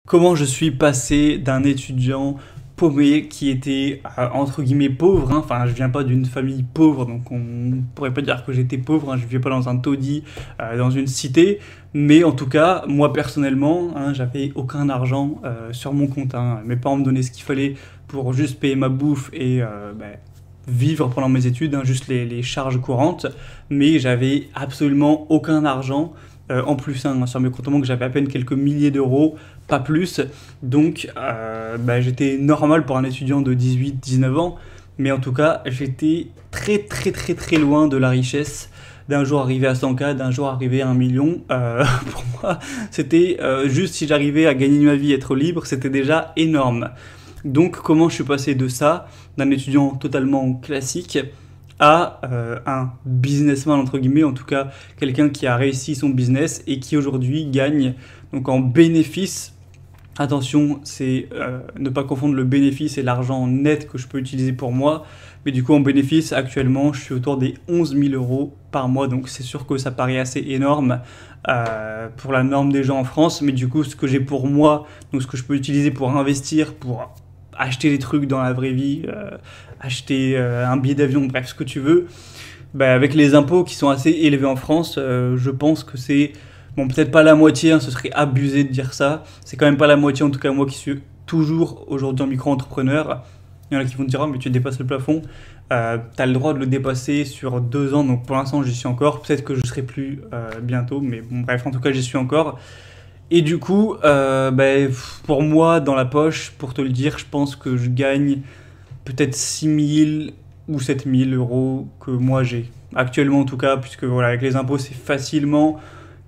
Comment je suis passé d'un étudiant paumé qui était entre guillemets pauvre, hein. Enfin je viens pas d'une famille pauvre donc on pourrait pas dire que j'étais pauvre, hein. Je vivais pas dans un taudis, dans une cité, mais en tout cas moi personnellement, hein, j'avais aucun argent sur mon compte, hein. Mes parents me donnaient ce qu'il fallait pour juste payer ma bouffe et vivre pendant mes études, hein, juste les charges courantes, mais j'avais absolument aucun argent en plus, hein, sur mes comptes en banque, j'avais à peine quelques milliers d'euros, pas plus. Donc j'étais normal pour un étudiant de 18-19 ans, mais en tout cas j'étais très très très très loin de la richesse. D'un jour arrivé à 100K, d'un jour arrivé à 1 million. Pour moi, c'était juste si j'arrivais à gagner ma vie, être libre, c'était déjà énorme. Donc comment je suis passé de ça, d'un étudiant totalement classique, à un businessman entre guillemets, en tout cas quelqu'un qui a réussi son business et qui aujourd'hui gagne donc en bénéfice. Attention, c'est ne pas confondre le bénéfice et l'argent net que je peux utiliser pour moi, mais du coup en bénéfice actuellement je suis autour des 11 000 euros par mois, donc c'est sûr que ça paraît assez énorme pour la norme des gens en France, mais du coup ce que j'ai pour moi, donc ce que je peux utiliser pour investir, pour acheter des trucs dans la vraie vie, acheter un billet d'avion, bref, ce que tu veux, avec les impôts qui sont assez élevés en France, je pense que c'est, bon, peut-être pas la moitié, hein, ce serait abusé de dire ça, c'est quand même pas la moitié, en tout cas moi qui suis toujours aujourd'hui en micro-entrepreneur, il y en a qui vont te dire, oh, mais tu dépasses le plafond, t'as le droit de le dépasser sur 2 ans, donc pour l'instant j'y suis encore, peut-être que je serai plus bientôt, mais bon, bref, en tout cas j'y suis encore. Et du coup, pour moi, dans la poche, pour te le dire, je pense que je gagne peut-être 6 000 ou 7 000 euros que moi j'ai. Actuellement en tout cas, puisque voilà, avec les impôts, c'est facilement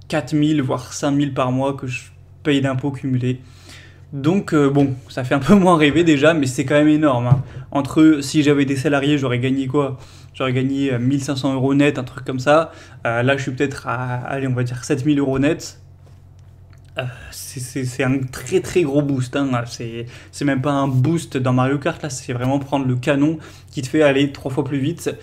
4 000 voire 5 000 par mois que je paye d'impôts cumulés. Donc bon, ça fait un peu moins rêver déjà, mais c'est quand même énorme, hein. Entre, si j'avais des salariés, j'aurais gagné quoi? J'aurais gagné 1 500 euros net, un truc comme ça. Là, je suis peut-être à, allez, on va dire 7 000 euros net. C'est un très très gros boost, hein. C'est même pas un boost dans Mario Kart, là c'est vraiment prendre le canon qui te fait aller 3 fois plus vite.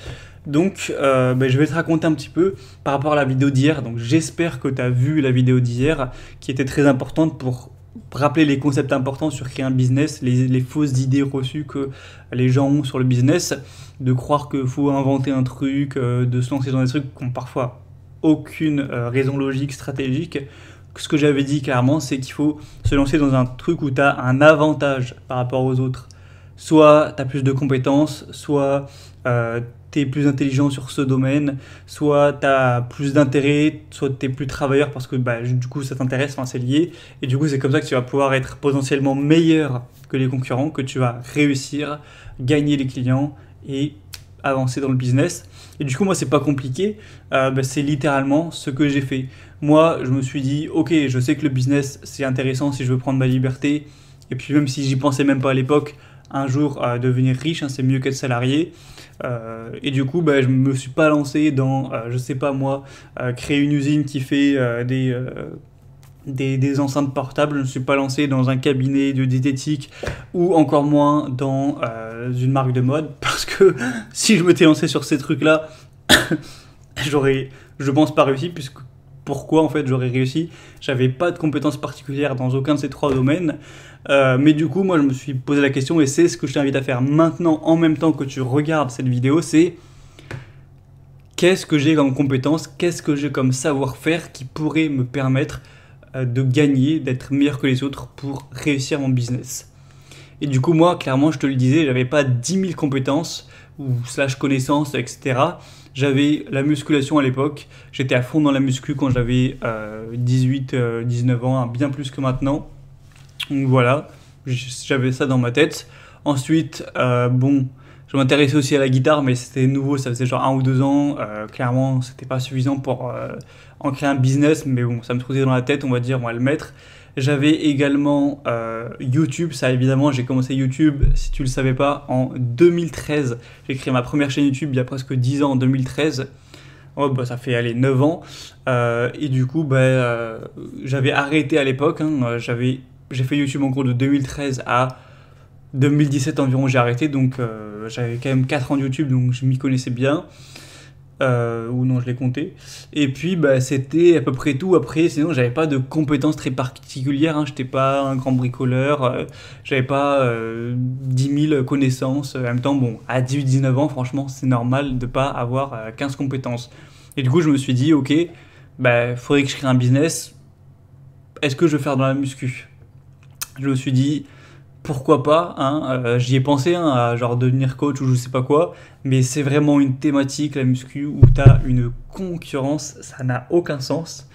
Donc je vais te raconter un petit peu par rapport à la vidéo d'hier. Donc j'espère que tu as vu la vidéo d'hier qui était très importante pour rappeler les concepts importants sur créer un business, les fausses idées reçues que les gens ont sur le business, de croire qu'il faut inventer un truc, de se lancer dans des trucs qui n'ont parfois aucune raison logique, stratégique. Ce que j'avais dit clairement, c'est qu'il faut se lancer dans un truc où tu as un avantage par rapport aux autres. Soit tu as plus de compétences, soit tu es plus intelligent sur ce domaine, soit tu as plus d'intérêt, soit tu es plus travailleur parce que du coup ça t'intéresse, enfin, c'est lié. Et du coup c'est comme ça que tu vas pouvoir être potentiellement meilleur que les concurrents, que tu vas réussir, gagner les clients et avancer dans le business. Et du coup moi c'est pas compliqué, c'est littéralement ce que j'ai fait. Moi je me suis dit ok, je sais que le business c'est intéressant si je veux prendre ma liberté, et puis même si j'y pensais même pas à l'époque, un jour devenir riche, hein, c'est mieux qu'être salarié. Et du coup je me suis pas lancé dans je sais pas moi, créer une usine qui fait des enceintes portables. Je ne suis pas lancé dans un cabinet de diététique ou encore moins dans une marque de mode, parce que si je m'étais lancé sur ces trucs-là, j'aurais, je pense, pas réussi. Puisque pourquoi en fait j'aurais réussi? J'avais pas de compétences particulières dans aucun de ces 3 domaines. Mais du coup, moi je me suis posé la question, et c'est ce que je t'invite à faire maintenant en même temps que tu regardes cette vidéo, c'est qu'est-ce que j'ai comme compétences, qu'est-ce que j'ai comme savoir-faire qui pourrait me permettre de gagner, d'être meilleur que les autres pour réussir mon business. Et du coup moi clairement je te le disais, j'avais pas 10 000 compétences ou slash connaissances, etc. J'avais la musculation à l'époque, j'étais à fond dans la muscu quand j'avais 18-19 ans, hein, bien plus que maintenant. Donc voilà, j'avais ça dans ma tête. Ensuite, je m'intéressais aussi à la guitare, mais c'était nouveau, ça faisait genre 1 ou 2 ans. Clairement, c'était pas suffisant pour en créer un business, mais bon, ça me trottait dans la tête, on va dire, on va le mettre. J'avais également YouTube, ça évidemment, j'ai commencé YouTube, si tu le savais pas, en 2013. J'ai créé ma première chaîne YouTube il y a presque 10 ans, en 2013. Oh, ça fait aller 9 ans. Et du coup, j'avais arrêté à l'époque, hein, j'ai fait YouTube en gros de 2013 à 2017 environ, j'ai arrêté, donc j'avais quand même 4 ans de YouTube, donc je m'y connaissais bien. ou non, je l'ai compté. Et puis, bah, c'était à peu près tout. Après, sinon, j'avais pas de compétences très particulières, hein. J'étais pas un grand bricoleur, j'avais pas 10 000 connaissances. En même temps, bon, à 18-19 ans, franchement, c'est normal de pas avoir 15 compétences. Et du coup, je me suis dit, ok, bah, faudrait que je crée un business. Est-ce que je vais faire dans la muscu? Je me suis dit, pourquoi pas, hein, j'y ai pensé, hein, à genre devenir coach ou je sais pas quoi, mais c'est vraiment une thématique, la muscu, où tu as une concurrence, ça n'a aucun sens.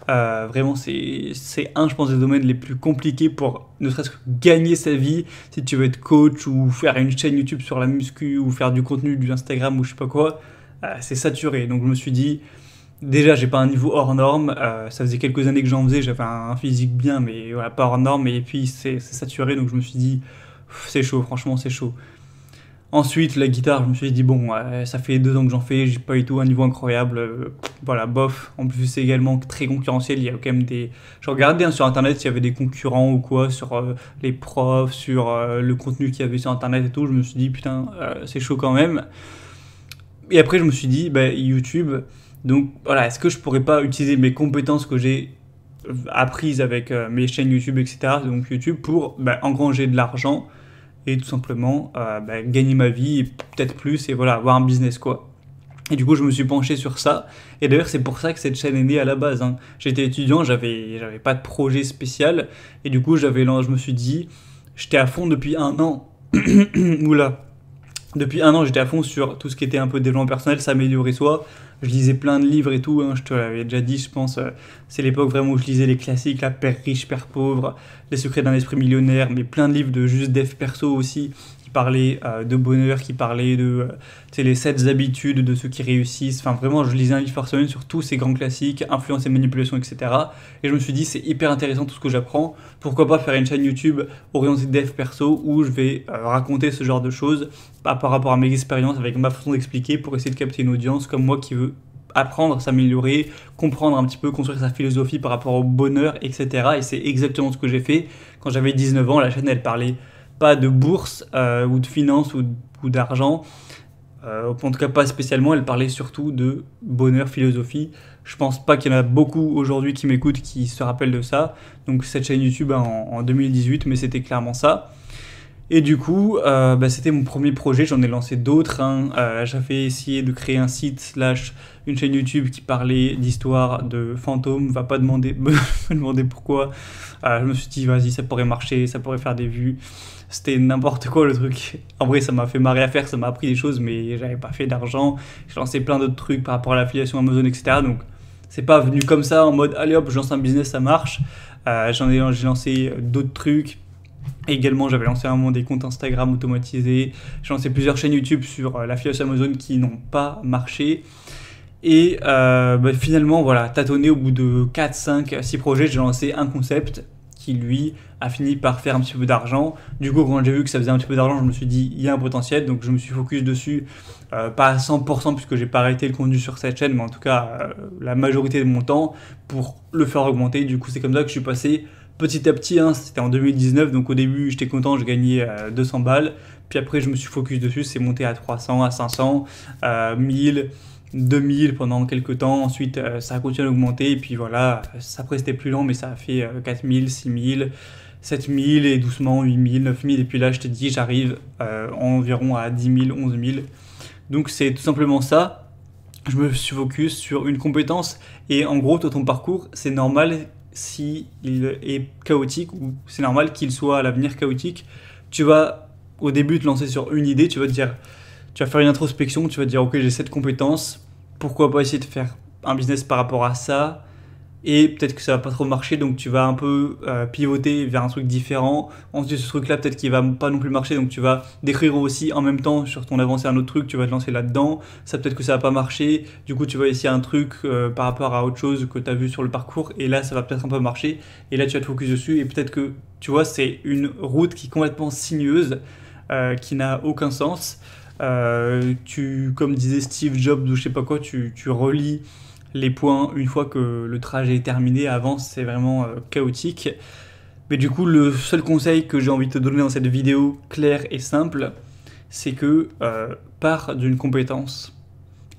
Vraiment, c'est un, je pense, des domaines les plus compliqués pour ne serait-ce que gagner sa vie, si tu veux être coach ou faire une chaîne YouTube sur la muscu ou faire du contenu, du Instagram ou je sais pas quoi, c'est saturé. Donc je me suis dit, déjà, j'ai pas un niveau hors norme. Ça faisait quelques années que j'en faisais. J'avais un physique bien, mais voilà, pas hors norme. Et puis, c'est saturé. Donc, je me suis dit, c'est chaud, franchement, c'est chaud. Ensuite, la guitare, je me suis dit, bon, ça fait 2 ans que j'en fais. J'ai pas du tout un niveau incroyable. Voilà, bof. En plus, c'est également très concurrentiel. Il y a quand même des. Je regardais, hein, sur internet s'il y avait des concurrents ou quoi, sur les profs, sur le contenu qu'il y avait sur internet et tout. Je me suis dit, putain, c'est chaud quand même. Et après, je me suis dit, bah, YouTube. Donc voilà, est-ce que je pourrais pas utiliser mes compétences que j'ai apprises avec mes chaînes YouTube, etc., donc YouTube, pour bah, engranger de l'argent et tout simplement bah, gagner ma vie, et peut-être plus, et voilà, avoir un business quoi. Et du coup, je me suis penché sur ça. Et d'ailleurs, c'est pour ça que cette chaîne est née à la base, hein. J'étais étudiant, j'avais pas de projet spécial. Et du coup, je me suis dit, j'étais à fond depuis un an. Oula. Depuis un an, j'étais à fond sur tout ce qui était un peu développement personnel, s'améliorer soi. Je lisais plein de livres et tout, hein, je te l'avais déjà dit, je pense. C'est l'époque vraiment où je lisais les classiques, la Père riche, Père pauvre, Les secrets d'un esprit millionnaire, mais plein de livres de juste dev perso aussi, qui parlaient de bonheur, qui parlaient de les 7 habitudes de ceux qui réussissent. Enfin, vraiment, je lisais un livre par semaine sur tous ces grands classiques, influence et manipulation, etc. Et je me suis dit, c'est hyper intéressant tout ce que j'apprends. Pourquoi pas faire une chaîne YouTube orientée dev perso où je vais raconter ce genre de choses par rapport à mes expériences, avec ma façon d'expliquer pour essayer de capter une audience comme moi qui veut apprendre, s'améliorer, comprendre un petit peu, construire sa philosophie par rapport au bonheur, etc. Et c'est exactement ce que j'ai fait. Quand j'avais 19 ans, la chaîne, elle parlait pas de bourse ou de finance ou d'argent. En tout cas, pas spécialement. Elle parlait surtout de bonheur, philosophie. Je pense pas qu'il y en a beaucoup aujourd'hui qui m'écoutent qui se rappellent de ça. Donc cette chaîne YouTube hein, en 2018, mais c'était clairement ça. Et du coup, bah, c'était mon premier projet, j'en ai lancé d'autres, hein. J'avais essayé de créer un site slash une chaîne YouTube qui parlait d'histoire de fantômes, va pas demander, me demander pourquoi. Je me suis dit, vas-y, ça pourrait marcher, ça pourrait faire des vues. C'était n'importe quoi le truc. En vrai, ça m'a fait marrer à faire, ça m'a appris des choses, mais j'avais pas fait d'argent. J'ai lancé plein d'autres trucs par rapport à l'affiliation Amazon, etc. Donc, c'est pas venu comme ça en mode, allez hop, je lance un business, ça marche. J'ai lancé d'autres trucs. Et également, j'avais lancé à un moment des comptes Instagram automatisés. J'ai lancé plusieurs chaînes YouTube sur l'affiliation Amazon qui n'ont pas marché. Et bah, finalement, voilà, tâtonné au bout de 4, 5, 6 projets, j'ai lancé un concept qui, lui, a fini par faire un petit peu d'argent. Du coup, quand j'ai vu que ça faisait un petit peu d'argent, je me suis dit, il y a un potentiel. Donc, je me suis focus dessus, pas à 100% puisque j'ai pas arrêté le contenu sur cette chaîne, mais en tout cas, la majorité de mon temps pour le faire augmenter. Du coup, c'est comme ça que je suis passé petit à petit, hein, c'était en 2019, donc au début j'étais content, je gagnais 200 balles, puis après je me suis focus dessus, c'est monté à 300, à 500, 1000, 2000 pendant quelques temps, ensuite ça a continué à augmenter, et puis voilà, après c'était plus lent, mais ça a fait 4000, 6000, 7000, et doucement 8000, 9000, et puis là je t'ai dit, j'arrive environ à 10 000, 11 000, donc c'est tout simplement ça. Je me suis focus sur une compétence, et en gros, toi, ton parcours, c'est normal s'il est chaotique, ou c'est normal qu'il soit à l'avenir chaotique. Tu vas au début te lancer sur une idée, tu vas te dire, tu vas faire une introspection, tu vas te dire ok, j'ai cette compétence, pourquoi pas essayer de faire un business par rapport à ça, et peut-être que ça va pas trop marcher, donc tu vas un peu pivoter vers un truc différent. Ensuite, ce truc là peut-être qu'il va pas non plus marcher, donc tu vas décrire aussi en même temps sur ton avancée un autre truc, tu vas te lancer là-dedans. Ça peut-être que ça va pas marcher, du coup tu vas essayer un truc par rapport à autre chose que tu as vu sur le parcours, et là ça va peut-être un peu marcher, et là tu vas te focus dessus, et peut-être que tu vois c'est une route qui est complètement sinueuse, qui n'a aucun sens. Comme disait Steve Jobs ou je sais pas quoi, tu relis les points une fois que le trajet est terminé. Avant c'est vraiment chaotique. Mais du coup, le seul conseil que j'ai envie de te donner dans cette vidéo claire et simple, c'est que pars d'une compétence.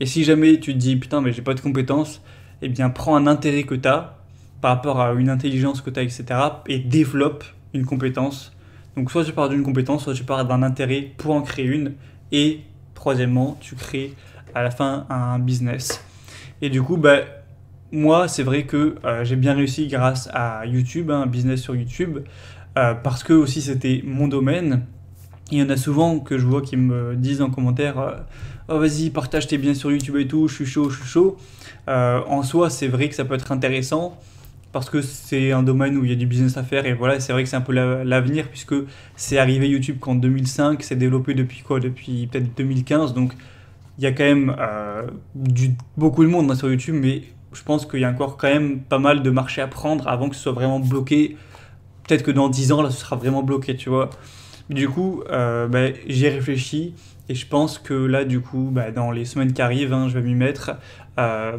Et si jamais tu te dis putain mais j'ai pas de compétences, eh bien prends un intérêt que tu as par rapport à une intelligence que tu as, etc. et développe une compétence. Donc soit tu pars d'une compétence, soit tu pars d'un intérêt pour en créer une. Et troisièmement, tu crées à la fin un business. Et du coup, bah, moi, c'est vrai que j'ai bien réussi grâce à YouTube, un business sur YouTube, parce que aussi c'était mon domaine. Il y en a souvent que je vois qui me disent en commentaire oh vas-y partage tes biens sur YouTube et tout, je suis chaud, je suis chaud. En soi c'est vrai que ça peut être intéressant parce que c'est un domaine où il y a du business à faire et voilà c'est vrai que c'est un peu l'avenir puisque c'est arrivé YouTube qu'en 2005, c'est développé depuis quoi? Depuis peut-être 2015 donc il y a quand même beaucoup de monde sur YouTube mais je pense qu'il y a encore quand même pas mal de marché à prendre avant que ce soit vraiment bloqué. Peut-être que dans 10 ans là ce sera vraiment bloqué tu vois. Du coup, bah, j'y ai réfléchi et je pense que là, du coup, bah, dans les semaines qui arrivent, hein, je vais m'y mettre. Euh,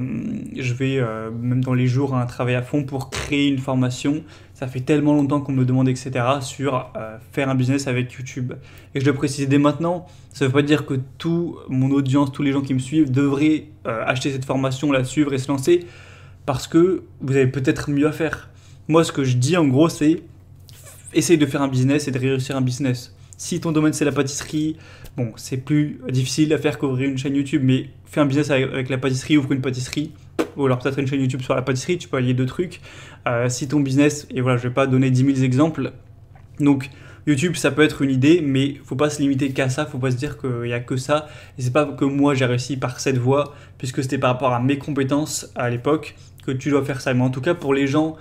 je vais, même dans les jours, hein, travailler à fond pour créer une formation. Ça fait tellement longtemps qu'on me demande, etc., sur faire un business avec YouTube. Et je le précise dès maintenant, ça ne veut pas dire que toute mon audience, tous les gens qui me suivent devraient acheter cette formation, la suivre et se lancer, parce que vous avez peut-être mieux à faire. Moi, ce que je dis en gros, c'est essaye de faire un business et de réussir un business. Si ton domaine c'est la pâtisserie, bon, c'est plus difficile à faire qu'ouvrir une chaîne YouTube, mais fais un business avec la pâtisserie, ouvre une pâtisserie, ou alors peut-être une chaîne YouTube sur la pâtisserie, tu peux allier deux trucs. Si ton business, et voilà, je vais pas donner 10 000 exemples, donc YouTube ça peut être une idée, mais faut pas se limiter qu'à ça, faut pas se dire qu'il y a que ça, et c'est pas que moi j'ai réussi par cette voie, puisque c'était par rapport à mes compétences à l'époque, que tu dois faire ça. Mais en tout cas, pour les gens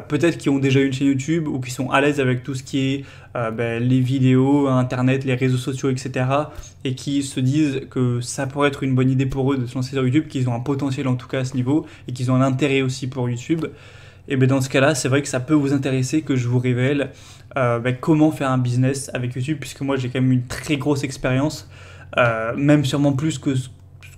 peut-être qui ont déjà une chaîne YouTube ou qui sont à l'aise avec tout ce qui est les vidéos, Internet, les réseaux sociaux, etc. et qui se disent que ça pourrait être une bonne idée pour eux de se lancer sur YouTube, qu'ils ont un potentiel en tout cas à ce niveau et qu'ils ont un intérêt aussi pour YouTube. Et bien dans ce cas-là, c'est vrai que ça peut vous intéresser que je vous révèle comment faire un business avec YouTube, puisque moi j'ai quand même une très grosse expérience, même sûrement plus que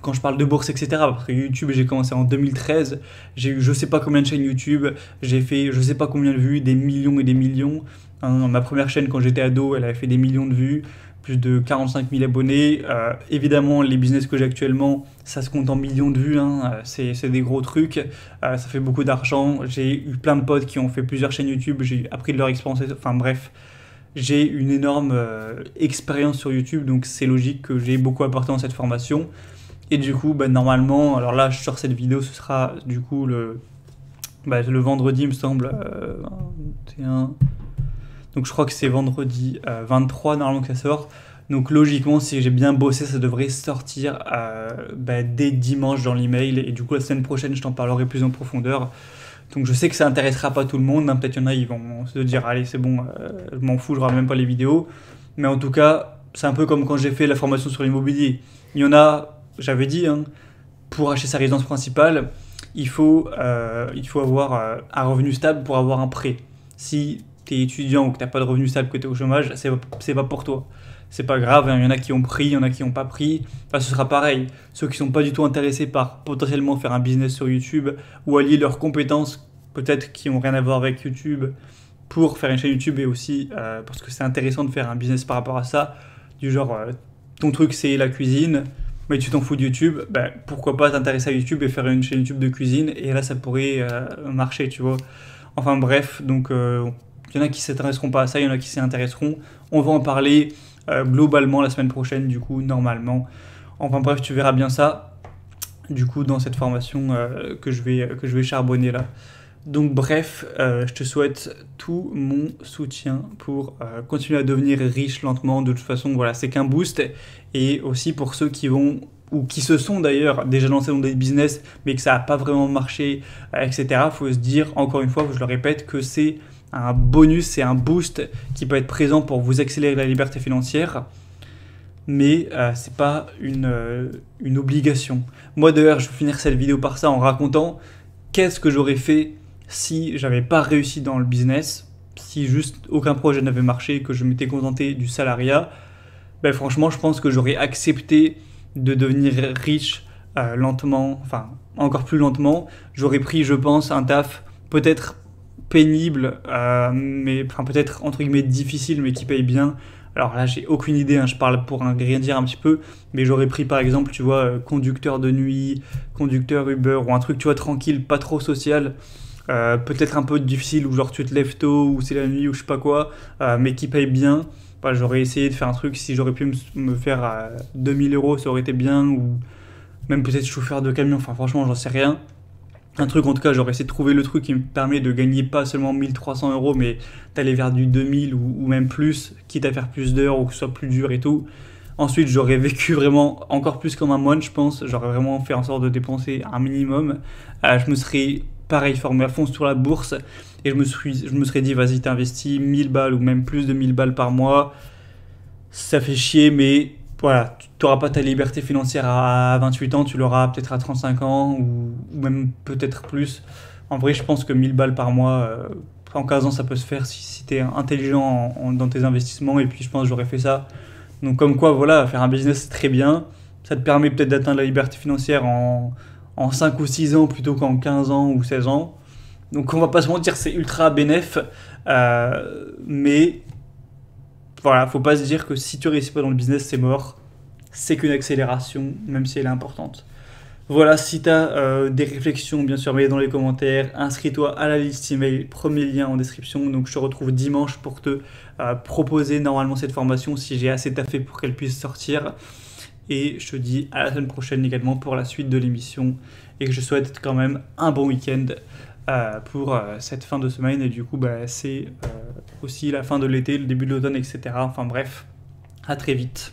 quand je parle de bourse, etc. Parce que YouTube, j'ai commencé en 2013, j'ai eu je sais pas combien de chaînes YouTube, j'ai fait je sais pas combien de vues, des millions et des millions. Hein, ma première chaîne quand j'étais ado, elle avait fait des millions de vues, plus de 45 000 abonnés. Évidemment, les business que j'ai actuellement, ça se compte en millions de vues, hein, c'est des gros trucs, ça fait beaucoup d'argent. J'ai eu plein de potes qui ont fait plusieurs chaînes YouTube, j'ai appris de leur expérience, enfin bref. J'ai une énorme expérience sur YouTube, donc c'est logique que j'ai beaucoup apporté dans cette formation. Et du coup, bah, normalement, alors là, je sors cette vidéo, ce sera du coup le vendredi, il me semble, 21. Donc je crois que c'est vendredi 23 normalement que ça sort. Donc logiquement, si j'ai bien bossé, ça devrait sortir dès dimanche dans l'email. Et du coup, la semaine prochaine, je t'en parlerai plus en profondeur. Donc je sais que ça intéressera pas tout le monde, hein. Peut-être qu'il y en a, ils vont se dire, allez, c'est bon, je m'en fous, je regarde même pas les vidéos. Mais en tout cas, c'est un peu comme quand j'ai fait la formation sur l'immobilier. Il y en a, j'avais dit, hein, pour acheter sa résidence principale, il faut avoir un revenu stable pour avoir un prêt. Si tu es étudiant ou que tu n'as pas de revenu stable, que tu es au chômage, c'est pas pour toi. C'est pas grave, hein, il y en a qui ont pris, il y en a qui n'ont pas pris. Enfin, ce sera pareil. Ceux qui sont pas du tout intéressés par potentiellement faire un business sur YouTube ou allier leurs compétences, peut-être qui n'ont rien à voir avec YouTube, pour faire une chaîne YouTube et aussi parce que c'est intéressant de faire un business par rapport à ça. Du genre, ton truc c'est la cuisine, mais tu t'en fous de YouTube, ben, pourquoi pas t'intéresser à YouTube et faire une chaîne YouTube de cuisine et là ça pourrait marcher, tu vois. Enfin bref, donc il y en a qui s'intéresseront pas à ça, il y en a qui s'y intéresseront. On va en parler globalement la semaine prochaine, du coup, normalement. Enfin bref, tu verras bien ça, du coup, dans cette formation que je vais charbonner là. Donc bref, je te souhaite tout mon soutien pour continuer à devenir riche lentement. De toute façon, voilà, c'est qu'un boost. Et aussi pour ceux qui vont, ou qui se sont d'ailleurs déjà lancés dans des business, mais que ça n'a pas vraiment marché, etc. Il faut se dire, encore une fois, je le répète, que c'est un bonus, c'est un boost qui peut être présent pour vous accélérer la liberté financière. Mais c'est pas une obligation. Moi d'ailleurs, je vais finir cette vidéo par ça en racontant qu'est-ce que j'aurais fait si j'avais pas réussi dans le business, si juste aucun projet n'avait marché, que je m'étais contenté du salariat. Ben franchement, je pense que j'aurais accepté de devenir riche lentement, enfin encore plus lentement. J'aurais pris, je pense, un taf peut-être pénible, mais enfin peut-être entre guillemets difficile, mais qui paye bien, Alors là, j'ai aucune idée, hein, je parle pour un rien dire un petit peu, mais j'aurais pris par exemple, tu vois, conducteur de nuit, conducteur Uber, ou un truc, tu vois, tranquille, pas trop social, peut-être un peu difficile, où genre tu te lèves tôt, ou c'est la nuit, ou je sais pas quoi, mais qui paye bien. Bah, j'aurais essayé de faire un truc, si j'aurais pu me faire 2000 euros, ça aurait été bien, ou même peut-être chauffeur de camion, enfin franchement, j'en sais rien. Un truc, en tout cas, j'aurais essayé de trouver le truc qui me permet de gagner pas seulement 1300 euros, mais d'aller vers du 2000 ou même plus, quitte à faire plus d'heures ou que ce soit plus dur et tout. Ensuite, j'aurais vécu vraiment encore plus comme un moine, je pense. J'aurais vraiment fait en sorte de dépenser un minimum. Je me serais, pareil, formé à fond sur la bourse et je me serais dit, vas-y, t'investis 1000 balles ou même plus de 1000 balles par mois. Ça fait chier, mais voilà, tu n'auras pas ta liberté financière à 28 ans, tu l'auras peut-être à 35 ans ou même peut-être plus. En vrai, je pense que 1000 balles par mois, en 15 ans, ça peut se faire si tu es intelligent dans tes investissements. Et puis, je pense que j'aurais fait ça. Donc, comme quoi, voilà, faire un business, c'est très bien. Ça te permet peut-être d'atteindre la liberté financière en 5 ou 6 ans plutôt qu'en 15 ans ou 16 ans. Donc, on va pas se mentir, c'est ultra bénéf. Mais voilà, faut pas se dire que si tu réussis pas dans le business, c'est mort. C'est qu'une accélération, même si elle est importante. Voilà, si tu as des réflexions, bien sûr, mets-les dans les commentaires. Inscris-toi à la liste email, premier lien en description. Donc, je te retrouve dimanche pour te proposer normalement cette formation si j'ai assez taffé pour qu'elle puisse sortir. Et je te dis à la semaine prochaine également pour la suite de l'émission. Et que je souhaite quand même un bon week-end pour cette fin de semaine. Et du coup, bah, c'est aussi la fin de l'été, le début de l'automne, etc. Enfin bref, à très vite.